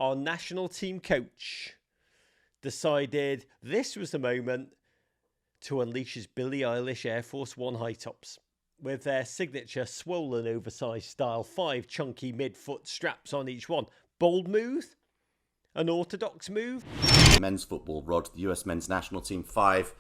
our national team coach decided this was the moment to unleash his Billy Eilish Air Force One high tops. With their signature swollen oversized style, 5 chunky mid-foot straps on each one. Bold move? An orthodox move? Men's football, Rod, the US men's national team 5.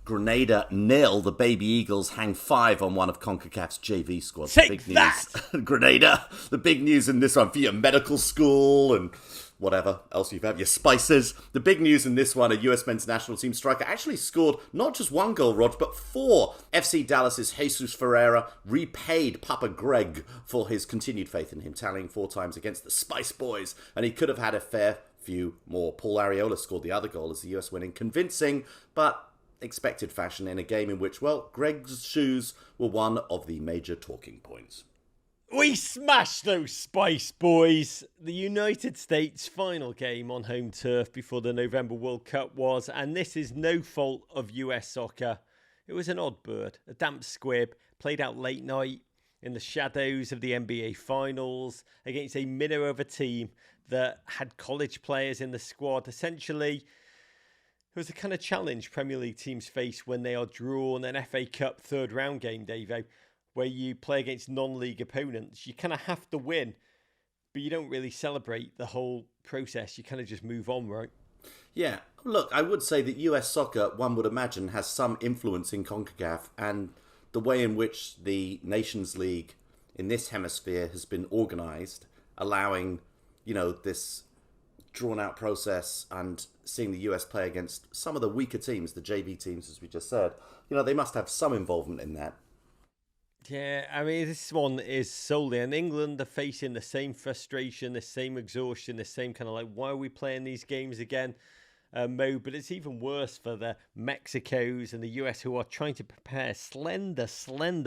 Grenada 0. The Baby Eagles hang 5 on one of CONCACAF's JV squads. Take big that! News. Grenada, the big news in this one for your medical school and whatever else you've had, your spices. The big news in this one, a US men's national team striker actually scored not just 1 goal, Rog, but 4. FC Dallas's Jesús Ferreira repaid Papa Gregg for his continued faith in him, tallying 4 times against the Spice Boys, and he could have had a fair few more. Paul Arriola scored the other goal as the US win in convincing, but expected fashion in a game in which, well, Gregg's shoes were one of the major talking points. We smashed those Spice Boys. The United States' final game on home turf before the November World Cup was, and this is no fault of US soccer. It was an odd bird, a damp squib, played out late night in the shadows of the NBA Finals against a minnow of a team that had college players in the squad. Essentially, it was the kind of challenge Premier League teams face when they are drawn an FA Cup third round game, Davo, where you play against non-league opponents. You kind of have to win, but you don't really celebrate the whole process. You kind of just move on, right? Yeah, look, I would say that US soccer, one would imagine, has some influence in CONCACAF, and the way in which the Nations League in this hemisphere has been organised, allowing, this drawn-out process and seeing the US play against some of the weaker teams, the JV teams, as we just said, they must have some involvement in that. Yeah, I mean, this one is solely, and England are facing the same frustration, the same exhaustion, the same kind of like, why are we playing these games again mode? But it's even worse for the Mexicos and the US, who are trying to prepare slender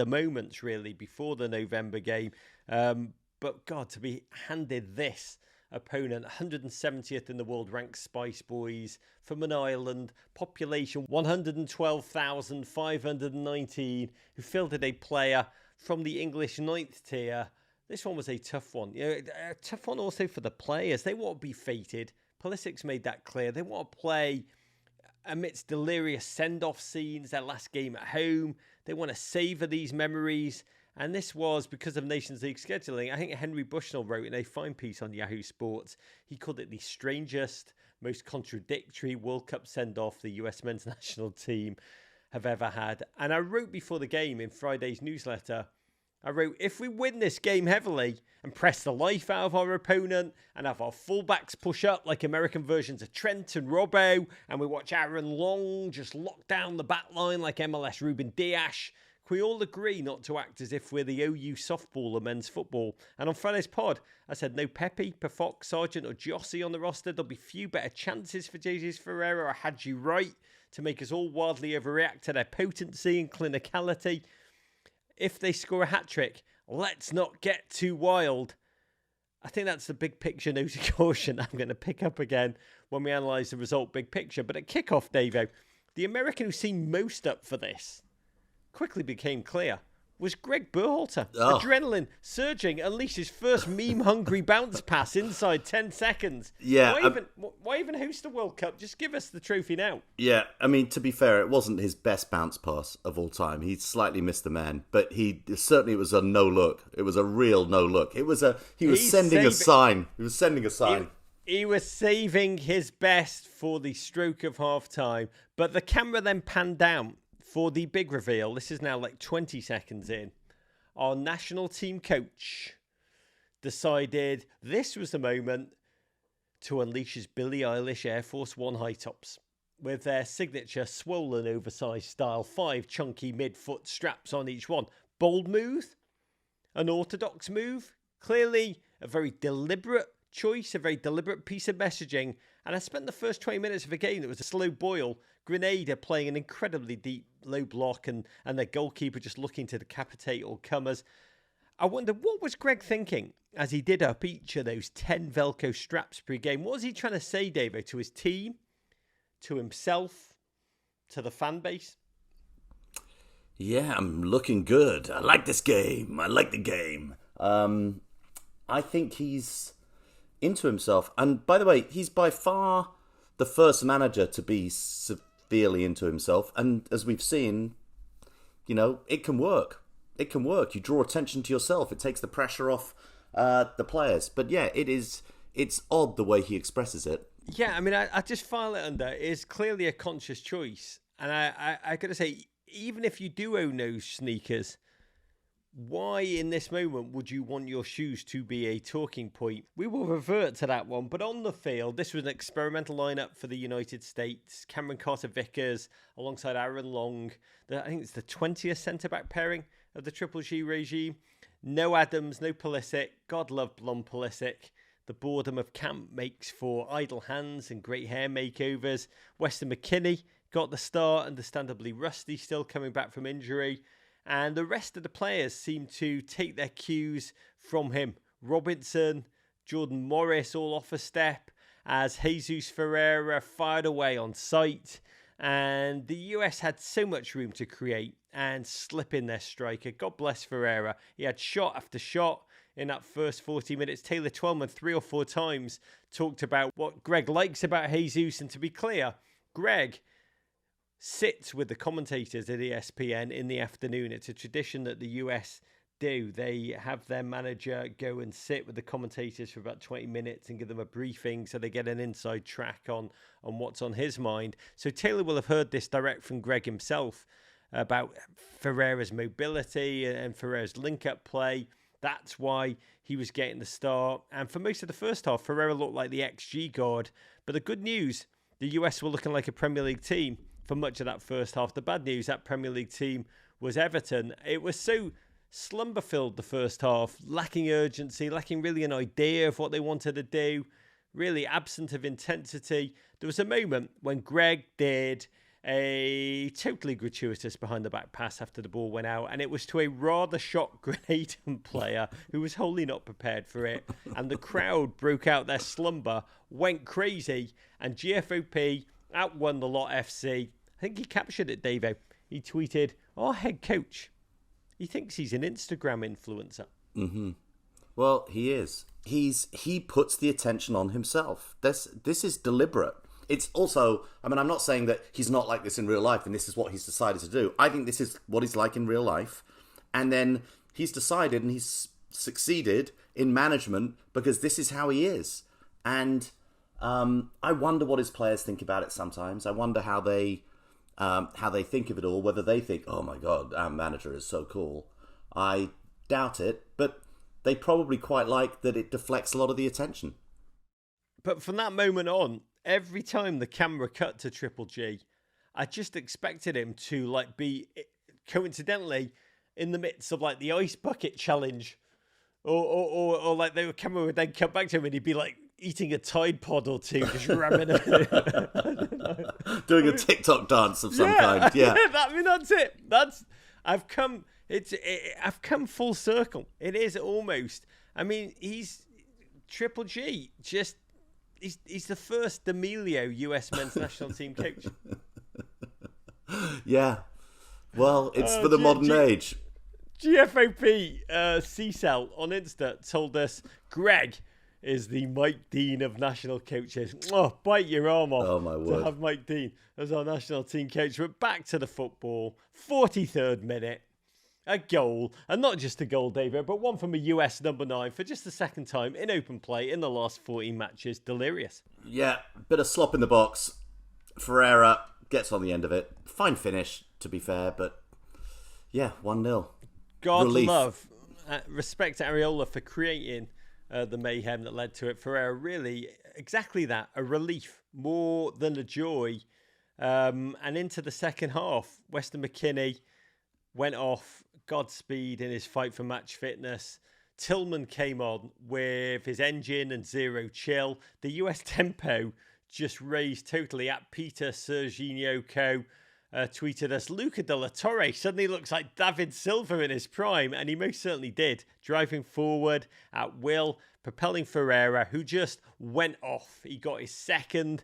moments, really, before the November game. But God, to be handed this opponent, 170th in the world ranked Spice Boys from an island, population 112,519, who fielded a player from the English 9th tier. This one was a tough one. A tough one also for the players. They want to be fated. Pulisic's made that clear. They want to play amidst delirious send-off scenes, their last game at home. They want to savour these memories. And this was because of Nations League scheduling. I think Henry Bushnell wrote in a fine piece on Yahoo Sports, he called it the strangest, most contradictory World Cup send-off the US men's national team have ever had. And I wrote before the game in Friday's newsletter, if we win this game heavily and press the life out of our opponent and have our fullbacks push up like American versions of Trent and Robbo, and we watch Aaron Long just lock down the back line like MLS Ruben Dias, we all agree not to act as if we're the OU softball of men's football. And on Friday's pod, I said no Pepe, Perfox, Sargent or Jossie on the roster. There'll be few better chances for Jesus Ferreira. I had you right to make us all wildly overreact to their potency and clinicality. If they score a hat-trick, let's not get too wild. I think that's the big picture note of caution I'm going to pick up again when we analyse the result big picture. But at kickoff, Davo, the American who seemed most up for this quickly became clear was Gregg Berhalter. Oh. Adrenaline surging, unleashed his first meme-hungry bounce pass inside 10 seconds. Yeah, why even host the World Cup? Just give us the trophy now. Yeah, I mean, to be fair, it wasn't his best bounce pass of all time. He slightly missed the man, but it was a no-look. It was a real no-look. He was sending a sign. He was sending a sign. He was saving his best for the stroke of half-time, but the camera then panned down for the big reveal. This is now like 20 seconds in. Our national team coach decided this was the moment to unleash his Billy Eilish Air Force One high tops. With their signature swollen oversized style, 5 chunky mid-foot straps on each one. Bold move? An orthodox move? Clearly a very deliberate choice, a very deliberate piece of messaging. And I spent the first 20 minutes of a game that was a slow boil. Grenada playing an incredibly deep low block and their goalkeeper just looking to decapitate all comers. I wonder, what was Gregg thinking as he did up each of those 10 Velcro straps pre-game? What was he trying to say, Davo, to his team, to himself, to the fan base? Yeah, I'm looking good. I like this game. I like the game. I think he's into himself. And by the way, he's by far the first manager to be severely into himself. And as we've seen, it can work. It can work. You draw attention to yourself. It takes the pressure off the players. But yeah, it's odd the way he expresses it. Yeah, I mean, I just file it under. It's clearly a conscious choice. And I got to say, even if you do own those sneakers, why in this moment would you want your shoes to be a talking point? We will revert to that one. But on the field, this was an experimental lineup for the United States. Cameron Carter-Vickers alongside Aaron Long. I think it's the 20th centre-back pairing of the Triple G regime. No Adams, no Pulisic. God love blonde Pulisic. The boredom of camp makes for idle hands and great hair makeovers. Weston McKennie got the start, understandably rusty, still coming back from injury. And the rest of the players seem to take their cues from him. Robinson, Jordan Morris all off a step as Jesus Ferreira fired away on sight. And the US had so much room to create and slip in their striker. God bless Ferreira. He had shot after shot in that first 40 minutes. Taylor Twellman 3 or 4 times talked about what Gregg likes about Jesus. And to be clear, Gregg sits with the commentators at ESPN in the afternoon. It's a tradition that the US do. They have their manager go and sit with the commentators for about 20 minutes and give them a briefing so they get an inside track on what's on his mind. So Taylor will have heard this direct from Gregg himself about Ferreira's mobility and Ferreira's link-up play. That's why he was getting the start. And for most of the first half, Ferreira looked like the XG god. But the good news, the US were looking like a Premier League team for much of that first half. The bad news, that Premier League team was Everton. It was so slumber-filled the first half, lacking urgency, lacking really an idea of what they wanted to do, really absent of intensity. There was a moment when Gregg did a totally gratuitous behind-the-back pass after the ball went out, and it was to a rather shocked Grenadian player who was wholly not prepared for it, and the crowd broke out their slumber, went crazy, and GFOP outwon the lot FC. I think he captured it, Davo. He tweeted, "Our head coach, he thinks he's an Instagram influencer." Mm-hmm. Well, he is. He puts the attention on himself. This is deliberate. It's also, I mean, I'm not saying that he's not like this in real life and this is what he's decided to do. I think this is what he's like in real life. And then he's decided and he's succeeded in management because this is how he is. And I wonder what his players think about it sometimes. I wonder how they think of it all, whether they think, oh my God, our manager is so cool. I doubt it, but they probably quite like that it deflects a lot of the attention. But from that moment on, every time the camera cut to Triple G, I just expected him to be coincidentally in the midst of the ice bucket challenge, or the camera would then come back to him and he'd be eating a Tide Pod or two, just ramming it. Doing a TikTok dance of some kind. Yeah, that's it. I've come full circle. It is almost. I mean, he's Triple G. He's the first D'Amelio US men's national team coach. Yeah. Well, it's for the modern age. GFOP C-Cell on Insta told us Gregg is the Mike Dean of national coaches. Oh, bite your arm off. Oh, my word. To have Mike Dean as our national team coach. We're back to the football. 43rd minute. A goal. And not just a goal, David, but one from a US number 9 for just the second time in open play in the last 14 matches. Delirious. Yeah, bit of slop in the box. Ferreira gets on the end of it. Fine finish, to be fair, but yeah, 1-0. God Relief. love. Respect to Areola for creating the mayhem that led to it. Ferreira, really, exactly that. A relief more than a joy. And into the second half, Weston McKennie went off. Godspeed in his fight for match fitness. Tillman came on with his engine and zero chill. The US tempo just raised totally. At Peter Serginho Co. Tweeted us, Luca de la Torre suddenly looks like David Silva in his prime, and he most certainly did. Driving forward at will, propelling Ferreira, who just went off. He got his second.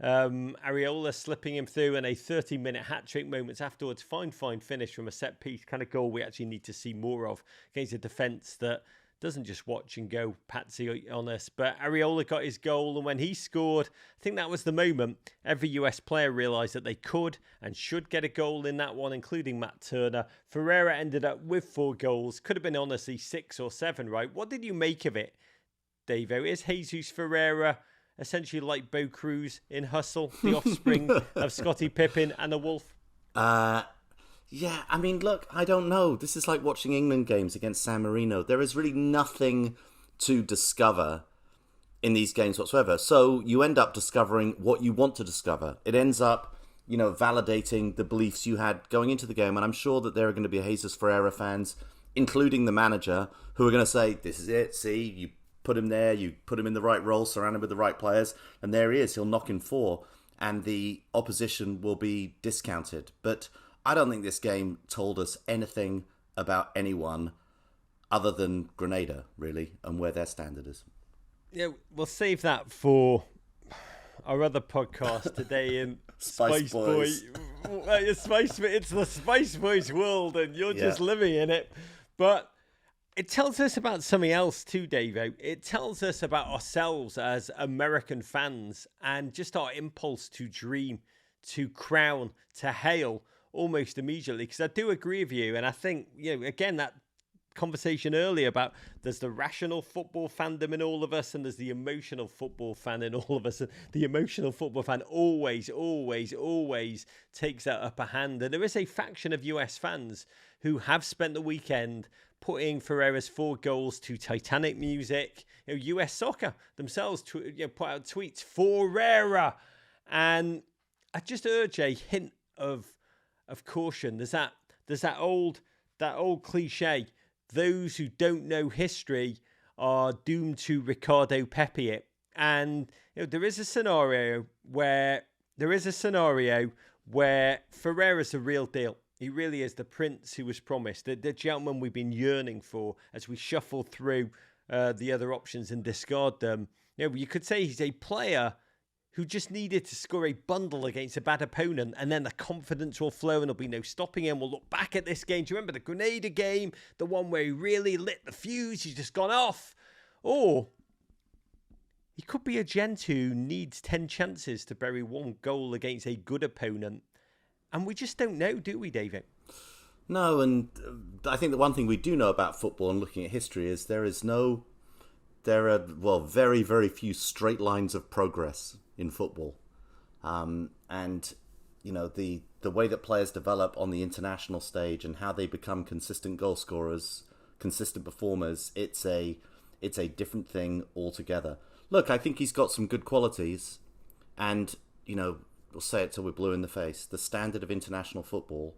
Areola slipping him through and a 30-minute hat-trick moments afterwards. Fine finish from a set-piece kind of goal we actually need to see more of against a defence that doesn't just watch and go patsy on us. But Areola got his goal, and when he scored, I think that was the moment every US player realised that they could and should get a goal in that one, including Matt Turner. Ferreira ended up with 4 goals. Could have been honestly 6 or 7, right? What did you make of it, Davo? Is Jesus Ferreira essentially like Bo Cruz in Hustle, the offspring of Scottie Pippen and the Wolf? Yeah, I mean, look, I don't know. This is like watching England games against San Marino. There is really nothing to discover in these games whatsoever. So you end up discovering what you want to discover. It ends up, validating the beliefs you had going into the game. And I'm sure that there are going to be Jesus Ferreira fans, including the manager, who are going to say, this is it. See, you put him there, you put him in the right role, surround him with the right players, and there he is. He'll knock in 4, and the opposition will be discounted. But I don't think this game told us anything about anyone other than Grenada, really, and where their standard is. Yeah, we'll save that for our other podcast today in Spice Boys. It's the Spice Boys world, and you're just living in it. But it tells us about something else too, Davo. It tells us about ourselves as American fans and just our impulse to dream, to crown, to hail almost immediately. Because I do agree with you, and I think, again, that conversation earlier about there's the rational football fandom in all of us and there's the emotional football fan in all of us. The emotional football fan always takes that upper hand. And there is a faction of US fans who have spent the weekend putting Ferreira's 4 goals to Titanic music. US soccer themselves put out tweets, Ferreira. And I just urge a hint of caution. There's that old cliche. Those who don't know history are doomed to Ricardo Pepe it. And there is a scenario where Ferreira's the real deal. He really is the prince who was promised, the gentleman we've been yearning for as we shuffle through the other options and discard them. You could say he's a player who just needed to score a bundle against a bad opponent, and then the confidence will flow and there'll be no stopping him. We'll look back at this game. Do you remember the Grenada game? The one where he really lit the fuse, he's just gone off. Or he could be a gent who needs 10 chances to bury 1 goal against a good opponent. And we just don't know, do we, David? No, and I think the one thing we do know about football and looking at history is there are very, very few straight lines of progress in football. And the way that players develop on the international stage and how they become consistent goal scorers, consistent performers, it's a different thing altogether. Look, I think he's got some good qualities, and we'll say it till we're blue in the face. The standard of international football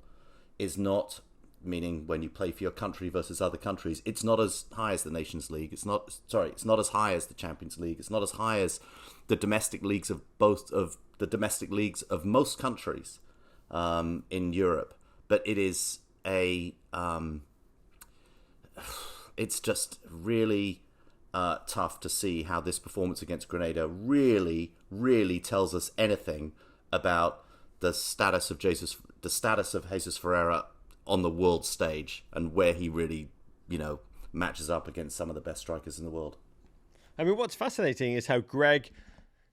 is not, meaning when you play for your country versus other countries, it's not as high as the Nations League. It's not as high as the Champions League. It's not as high as the domestic leagues of most countries in Europe. But it is it's just really tough to see how this performance against Grenada really, really tells us anything about the status of Jesus Ferreira on the world stage and where he really, matches up against some of the best strikers in the world. I mean, what's fascinating is how Gregg,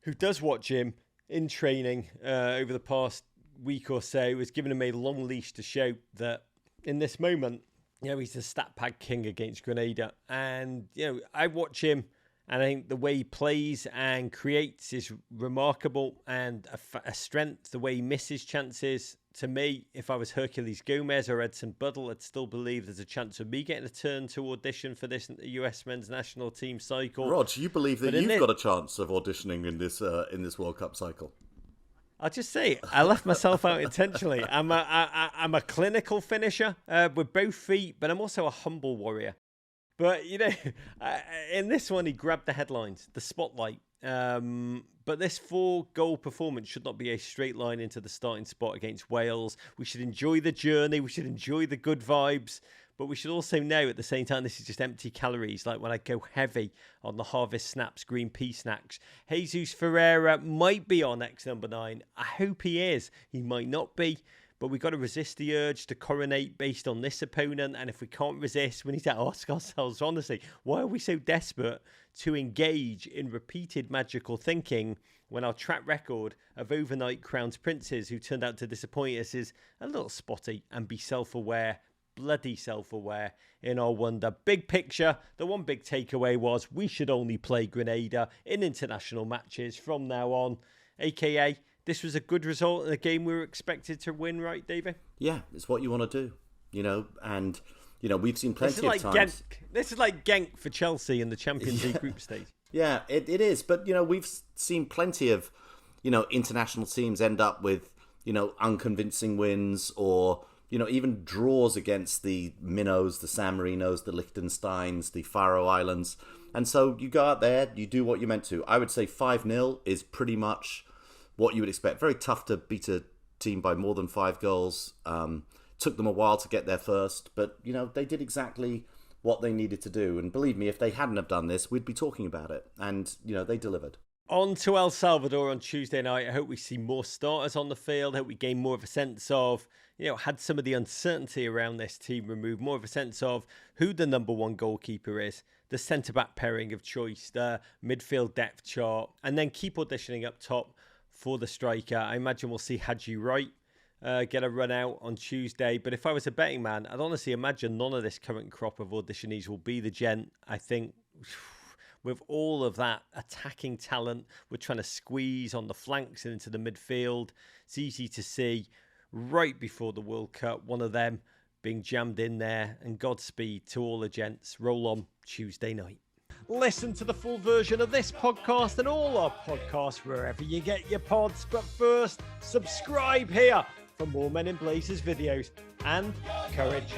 who does watch him in training over the past week or so, has given him a long leash to show that in this moment, he's the stat pad king against Grenada. And, I watch him, and I think the way he plays and creates is remarkable, and a strength, the way he misses chances. To me, if I was Hercules Gomez or Edson Buddle, I'd still believe there's a chance of me getting a turn to audition for this US men's national team cycle. Rog, you believe that you've got a chance of auditioning in this World Cup cycle? I'll just say, I left myself out intentionally. I'm a clinical finisher with both feet, but I'm also a humble warrior. But, in this one, he grabbed the headlines, the spotlight. But this 4-goal performance should not be a straight line into the starting spot against Wales. We should enjoy the journey. We should enjoy the good vibes. But we should also know at the same time this is just empty calories, like when I go heavy on the Harvest Snaps green pea snacks. Jesus Ferreira might be our next number 9. I hope he is. He might not be. but we've got to resist the urge to coronate based on this opponent. And if we can't resist, we need to ask ourselves, honestly, why are we so desperate to engage in repeated magical thinking when our track record of overnight crowned princes who turned out to disappoint us is a little spotty? And be self-aware, bloody self-aware in our wonder. Big picture, the one big takeaway was we should only play Grenada in international matches from now on. AKA, this was a good result in a game we were expected to win, right, David? Yeah, it's what you want to do, and, we've seen plenty of times. This is like Genk for Chelsea in the Champions League group stage. Yeah, it is. But, we've seen plenty of, international teams end up with, unconvincing wins or, even draws against the Minnows, the San Marinos, the Liechtensteins, the Faroe Islands. And so you go out there, you do what you're meant to. I would say 5-0 is pretty much what you would expect. Very tough to beat a team by more than 5 goals. Took them a while to get there first, but, they did exactly what they needed to do. And believe me, if they hadn't have done this, we'd be talking about it. And, they delivered. On to El Salvador on Tuesday night. I hope we see more starters on the field. I hope we gain more of a sense of, had some of the uncertainty around this team removed, more of a sense of who the number one goalkeeper is, the centre-back pairing of choice, the midfield depth chart, and then keep auditioning up top for the striker. I imagine we'll see Haji Wright get a run out on Tuesday. But if I was a betting man, I'd honestly imagine none of this current crop of auditionees will be the gent. I think with all of that attacking talent, we're trying to squeeze on the flanks and into the midfield. It's easy to see right before the World Cup, one of them being jammed in there. And Godspeed to all the gents. Roll on Tuesday night. Listen to the full version of this podcast and all our podcasts wherever you get your pods. But first, subscribe here for more Men in Blazers videos. And courage.